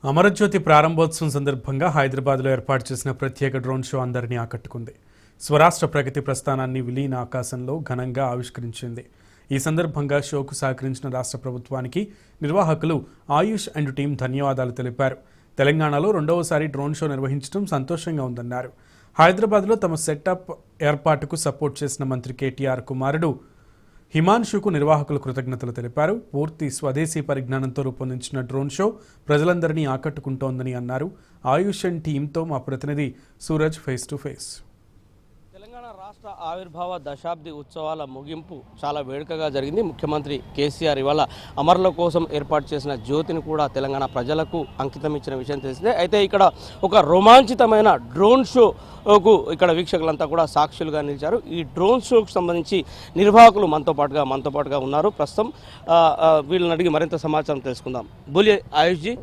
అమరజ్యోతి ప్రారంభోత్సవం సందర్భంగా హైదరాబాద్లో ఏర్పాటు చేసిన ప్రత్యేక డ్రోన్ షో అందరినీ ఆకట్టుకుంది. స్వరాష్ట్ర ప్రగతి ప్రస్థానాన్ని విలీన ఆకాశంలో ఘనంగా ఆవిష్కరించింది. ఈ సందర్భంగా షోకు సహకరించిన రాష్ట్ర ప్రభుత్వానికి నిర్వాహకులు ఆయుష్ అండ్ టీం ధన్యవాదాలు తెలిపారు. తెలంగాణలో రెండవసారి డ్రోన్ షో నిర్వహించడం సంతోషంగా ఉందన్నారు. హైదరాబాద్లో తమ సెటప్ ఏర్పాటుకు సపోర్ట్ చేసిన మంత్రి కేటీఆర్ కుమారుడు హిమాన్షుకు నిర్వాహకులు కృతజ్ఞతలు తెలిపారు. పూర్తి స్వదేశీ పరిజ్ఞానంతో రూపొందించిన డ్రోన్ షో ప్రజలందరినీ ఆకట్టుకుంటోందని అన్నారు. ఆయుష్ అండ్ టీంతో మా ప్రతినిధి Suraj face to face. Telangana రాష్ట్ర ఆవిర్భావ దశాబ్ది ఉత్సవాల ముగింపు చాలా వేడుకగా జరిగింది. ముఖ్యమంత్రి కేసీఆర్ ఇవాళ అమరుల కోసం ఏర్పాటు చేసిన జ్యోతిని కూడా తెలంగాణ ప్రజలకు అంకితం ఇచ్చిన విషయం తెలిసిందే. అయితే ఇక్కడ ఒక రోమాంచితమైన డ్రోన్ షోకు ఇక్కడ వీక్షకులంతా కూడా సాక్షులుగా నిలిచారు. ఈ డ్రోన్ షోకు సంబంధించి నిర్వాహకులు మనతో పాటుగా ఉన్నారు. ప్రస్తుతం వీళ్ళని అడిగి మరింత సమాచారం తెలుసుకుందాం. బోలియే ఆయుష్ జీ,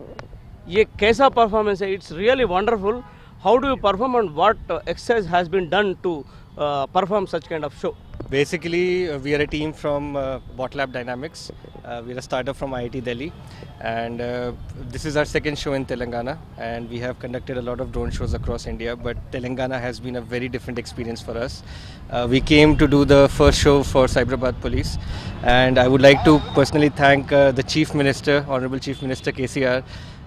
ये कैसा परफॉर्मेंस है? It's really wonderful. How do you perform and what exercise has been done to perform such kind of show? Basically, we are a team from Botlab Dynamics. We are a startup from IIT Delhi, and this is our second show in Telangana. And we have conducted a lot of drone shows across India, but Telangana has been a very different experience for us. We came to do the first show for Cyberabad Police, and I would like to personally thank the Chief Minister, Honorable Chief Minister KCR.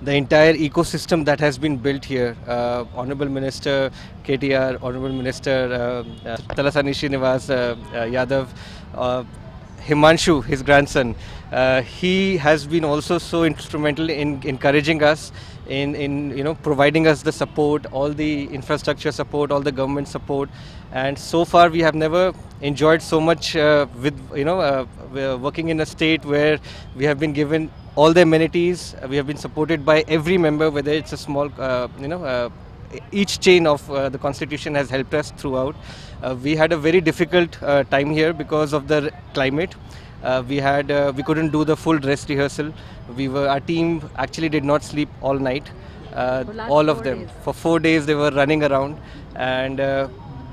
The entire ecosystem that has been built here, Honorable Minister KTR, Honorable Minister Talasani Srinivas Yadav, Himanshu, his grandson, he has been also so instrumental in encouraging us, in providing us the support, all the infrastructure support, all the government support, and so far we have never enjoyed so much with working in a state where we have been given all the amenities. We have been supported by every member, whether it's a small each chain of the constitution has helped us throughout. We had a very difficult time here because of the climate. We couldn't do the full dress rehearsal. Our team actually did not sleep all night. All of them for 4 days they were running around, and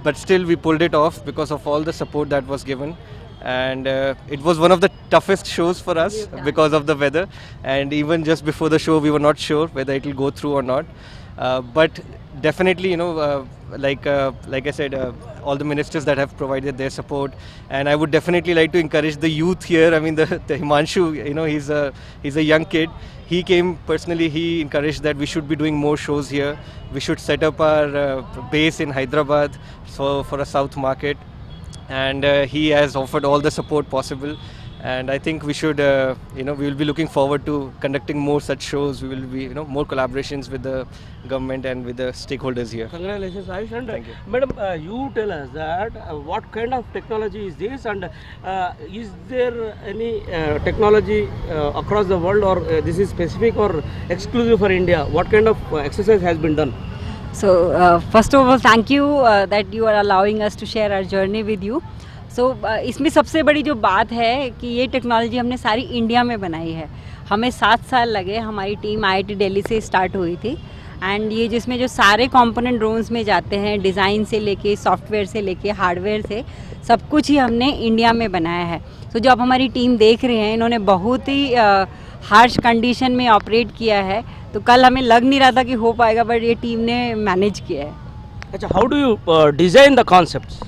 but still we pulled it off because of all the support that was given. And it was one of the toughest shows for us because of the weather, and even just before the show we were not sure whether it will go through or not, but definitely like I said, all the ministers that have provided their support, and I would definitely like to encourage the youth here. I mean, the Himanshu, he's a young kid. He came personally, he encouraged that we should be doing more shows here. We should set up our base in Hyderabad for a south market, and he has offered all the support possible, and I think we should we will be looking forward to conducting more such shows. We will be more collaborations with the government and with the stakeholders here. Congratulations, Ayush. And Thank you. Madam, you tell us that what kind of technology is this, and is there any technology across the world, or this is specific or exclusive for India? What kind of exercise has been done? So first of all, thank you that you are allowing us to share our journey with you. So इसमें सबसे बड़ी जो बात है कि ये technology हमने सारी इंडिया में बनाई है. हमें 7 साल लगे. हमारी टीम IIT दिल्ली से स्टार्ट हुई थी, एंड ये जिसमें जो सारे कंपोनेंट ड्रोन्स में जाते हैं, डिज़ाइन से लेके सॉफ्टवेयर से लेके हार्डवेयर से सब कुछ ही हमने इंडिया में बनाया है. तो जो आप हमारी टीम देख रहे हैं, इन्होंने बहुत ही हार्श कंडीशन में ऑपरेट किया है. तो कल हमें लग नहीं रहा था कि हो पाएगा, बट ये टीम ने मैनेज किया है. अच्छा, how do you design the concepts?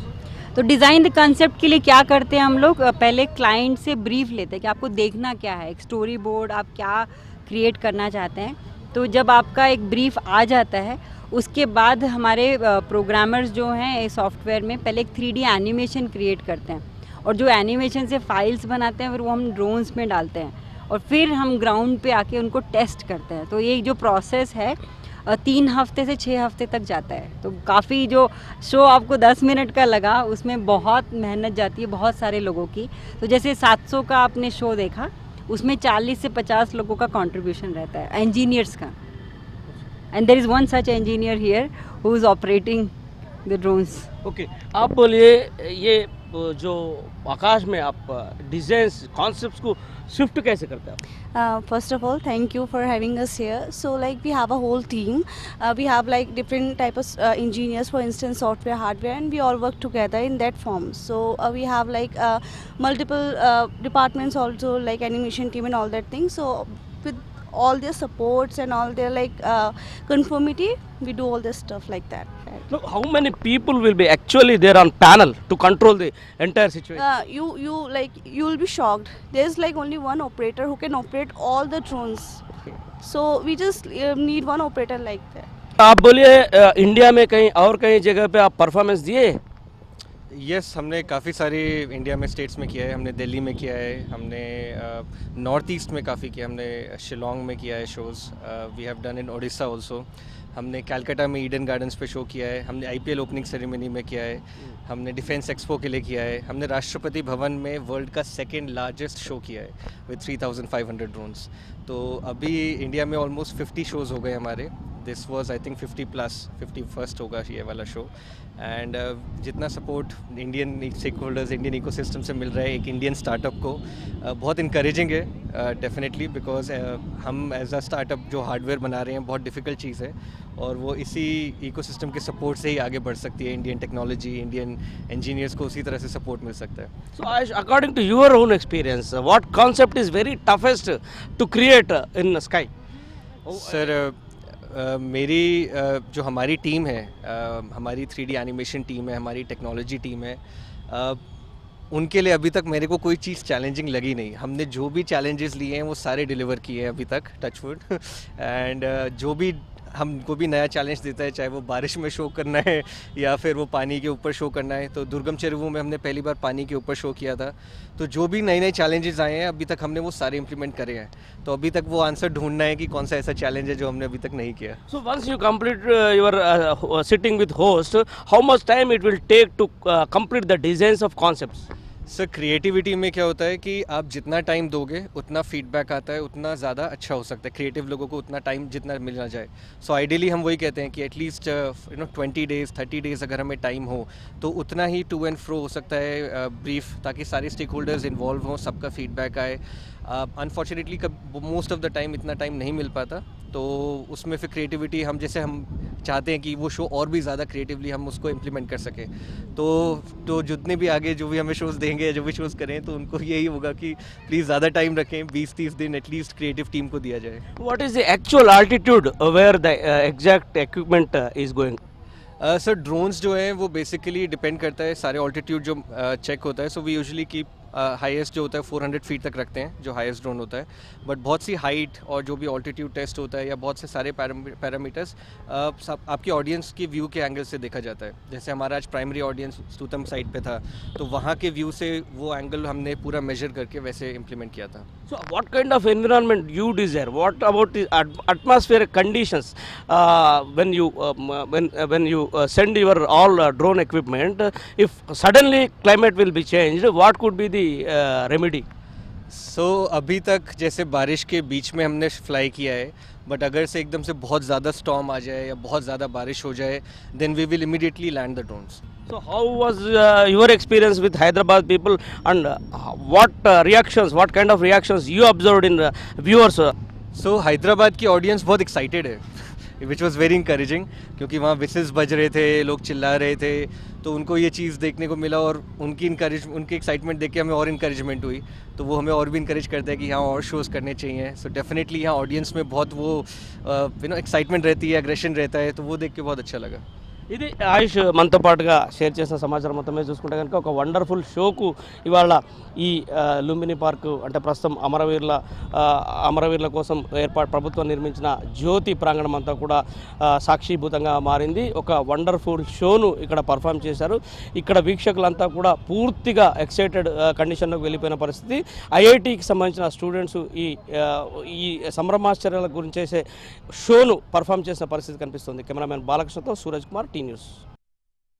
तो डिज़ाइन द कंसेप्ट के लिए क्या करते हैं हम लोग, पहले क्लाइंट से ब्रीफ लेते हैं कि आपको देखना क्या है, एक स्टोरी बोर्ड आप क्या क्रिएट करना चाहते हैं. तो जब आपका एक ब्रीफ आ जाता है, उसके बाद हमारे प्रोग्रामर्स जो हैं सॉफ्टवेयर में पहले एक 3D एनिमेशन क्रिएट करते हैं, और जो एनिमेशन से फाइल्स बनाते हैं फिर वो हम ड्रोन्स में डालते हैं, और फिर हम ग्राउंड पे आके उनको टेस्ट करते हैं. तो ये जो प्रोसेस है 3 हफ्ते से 6 हफ्ते तक जाता है. तो काफ़ी जो शो आपको 10 मिनट का लगा, उसमें बहुत मेहनत जाती है बहुत सारे लोगों की. तो जैसे 700 का आपने शो देखा, उसमें 40 से 50 लोगों का कंट्रीब्यूशन रहता है, इंजीनियर्स का. And there is one such engineer here who is operating the drones. Okay, आप बोलिए, ये जो आकाश में आप डिजाइन्स कॉन्सेप्ट्स को शिफ्ट कैसे करते हैं आप? First of all, thank you for having us here. So like we have a whole team. We have like different type of engineers, for instance software, hardware, and we all work together in that form. So we have like multiple departments also, like animation team and all that thing. So with all their supports and all their like conformity, we do all this stuff like that. Right? So how many people will be actually there on panel to control the entire situation? You will be shocked. There's like only one operator who can operate all the drones. So we just need one operator like that. आप बोलिए India में कहीं और कहीं जगह पे आप performance दिए? यस, हमने काफ़ी सारे इंडिया में स्टेट्स में किया है. हमने दिल्ली में किया है, हमने नॉर्थ ईस्ट में काफ़ी किया, हमने शिलोंग में किया है shows. We have done in Odisha also. हमने कैलकाटा में ईडन गार्डन्स पे शो किया है. हमने IPL ओपनिंग सेरेमनी में किया है. हमने डिफेंस एक्सपो के लिए किया है. हमने राष्ट्रपति भवन में वर्ल्ड का सेकेंड लार्जेस्ट शो किया है विद 3,500 ड्रोन्स. तो अभी इंडिया में ऑलमोस्ट 50 शोज़ हो गए हमारे. This was I think 51st होगा ये वाला शो. एंड जितना support Indian stakeholders, Indian ecosystem से मिल रहा है एक इंडियन स्टार्टअप को, बहुत इनकरेजिंग है डेफिनेटली. बिकॉज हम एज अ स्टार्टअप जो हार्डवेयर बना रहे हैं बहुत डिफ़िकल्ट चीज़ है, और वो इसी इकोसिस्टम के सपोर्ट से ही आगे बढ़ सकती है. इंडियन टेक्नोलॉजी, इंडियन इंजीनियर्स को उसी तरह से सपोर्ट मिल सकता है. So Ayush, according to your own experience, what concept is very toughest to create in the sky? Sir मेरी जो हमारी टीम है, हमारी 3D एनिमेशन टीम है, हमारी टेक्नोलॉजी टीम है, उनके लिए अभी तक मेरे को कोई चीज़ चैलेंजिंग लगी नहीं. हमने जो भी चैलेंजेस लिए हैं वो सारे डिलीवर किए हैं अभी तक, टचवुड. एंड जो भी हमको भी नया चैलेंज देता है, चाहे वो बारिश में शो करना है या फिर वो पानी के ऊपर शो करना है. तो दुर्गम चेरुवू में हमने पहली बार पानी के ऊपर शो किया था. तो जो भी नए नए चैलेंजेस आए हैं अभी तक हमने वो सारे इंप्लीमेंट करे हैं. तो अभी तक वो आंसर ढूंढना है कि कौन सा ऐसा चैलेंज है जो हमने अभी तक नहीं किया. So once you complete your sitting with host, how much time it will take to complete the designs of concepts? Sir creativity में क्या होता है कि आप जितना टाइम दोगे उतना फीडबैक आता है, उतना ज़्यादा अच्छा हो सकता है. क्रिएटिव लोगों को उतना टाइम जितना मिलना जाए. सो आइडियली हम वही कहते हैं कि एटलीस्ट 20 डेज़ 30 डेज़ अगर हमें टाइम हो तो उतना ही टू एंड फ्रो हो सकता है ब्रीफ, ताकि सारे स्टेक होल्डर्स इन्वॉल्व हों, सबका फीडबैक आए. Unfortunately most of the time इतना टाइम नहीं मिल पाता. तो उसमें फिर क्रिएटिविटी हम चाहते हैं कि वो शो और भी ज़्यादा क्रिएटिवली हम उसको इम्प्लीमेंट कर सकें. तो जितने भी आगे जो भी हमें शोज़ देंगे, जो भी शोज़ करें, तो उनको यही होगा कि प्लीज़ ज़्यादा टाइम रखें, 20-30 दिन एटलीस्ट क्रिएटिव टीम को दिया जाए. What is the actual altitude where the exact equipment is going? Sir drones जो हैं वो बेसिकली डिपेंड करता है सारे ऑल्टीट्यूड जो चेक होता है. So we usually keep highest जो होता है 400 फीट तक रखते हैं, जो हाईएस्ट ड्रोन होता है. बट बहुत सी हाइट और जो भी ऑल्टीट्यूड टेस्ट होता है या बहुत से सारे पैरामीटर्स आपकी ऑडियंस की व्यू के एंगल से देखा जाता है. जैसे हमारा आज प्राइमरी ऑडियंस स्तूतम साइट पे था, तो वहाँ के व्यू से वो एंगल हमने पूरा मेजर करके वैसे इम्प्लीमेंट किया था. So what kind of environment you desire? What about the atmospheric conditions when you send your all drone equipment? If suddenly climate will be changed, what could be the remedy? सो अभी तक जैसे बारिश के बीच में हमने fly किया है, but अगर से एकदम से बहुत ज़्यादा स्टॉर्म आ जाए या बहुत ज़्यादा बारिश हो जाए, then we will immediately land the drones. So how was your experience with Hyderabad people, and what kind of reactions you observed in viewers? सो हैदराबाद की ऑडियंस बहुत एक्साइटेड है, विच वॉज़ वेरी इंकरेजिंग, क्योंकि वहाँ विसेस बज रहे थे, लोग चिल्ला रहे थे, तो उनको ये चीज़ देखने को मिला और उनकी एक्साइटमेंट देख के हमें और इंकरेजमेंट हुई. तो वो हमें और भी इंकरेज करता है कि यहाँ और शोज़ करने चाहिए. सो डेफिनेटली यहाँ ऑडियंस में बहुत वो एक्साइटमेंट रहती है, एग्रेशन रहता है, तो वो देख के बहुत अच्छा लगा. ఇది ఆయుష్ మనతో పాటుగా షేర్ చేసిన సమాచారం మొత్తం మీద చూసుకుంటే కనుక ఒక వండర్ఫుల్ షోకు ఇవాళ ఈ లుంబిని పార్కు అంటే ప్రస్తుతం అమరవీరుల కోసం ప్రభుత్వం నిర్మించిన జ్యోతి ప్రాంగణం అంతా కూడా సాక్షిభూతంగా మారింది. ఒక వండర్ఫుల్ షోను ఇక్కడ పర్ఫామ్ చేశారు. ఇక్కడ వీక్షకులంతా కూడా పూర్తిగా ఎక్సైటెడ్ కండిషన్లోకి వెళ్ళిపోయిన పరిస్థితి. ఐఐటికి సంబంధించిన స్టూడెంట్స్ ఈ సంభ్రమాశ్చర్యాల గురించి చేసే షోను పర్ఫామ్ చేసిన పరిస్థితి కనిపిస్తుంది. కెమెరామెన్ బాలకృష్ణతో సూరజ్ కుమార్, టీ న్యూస్.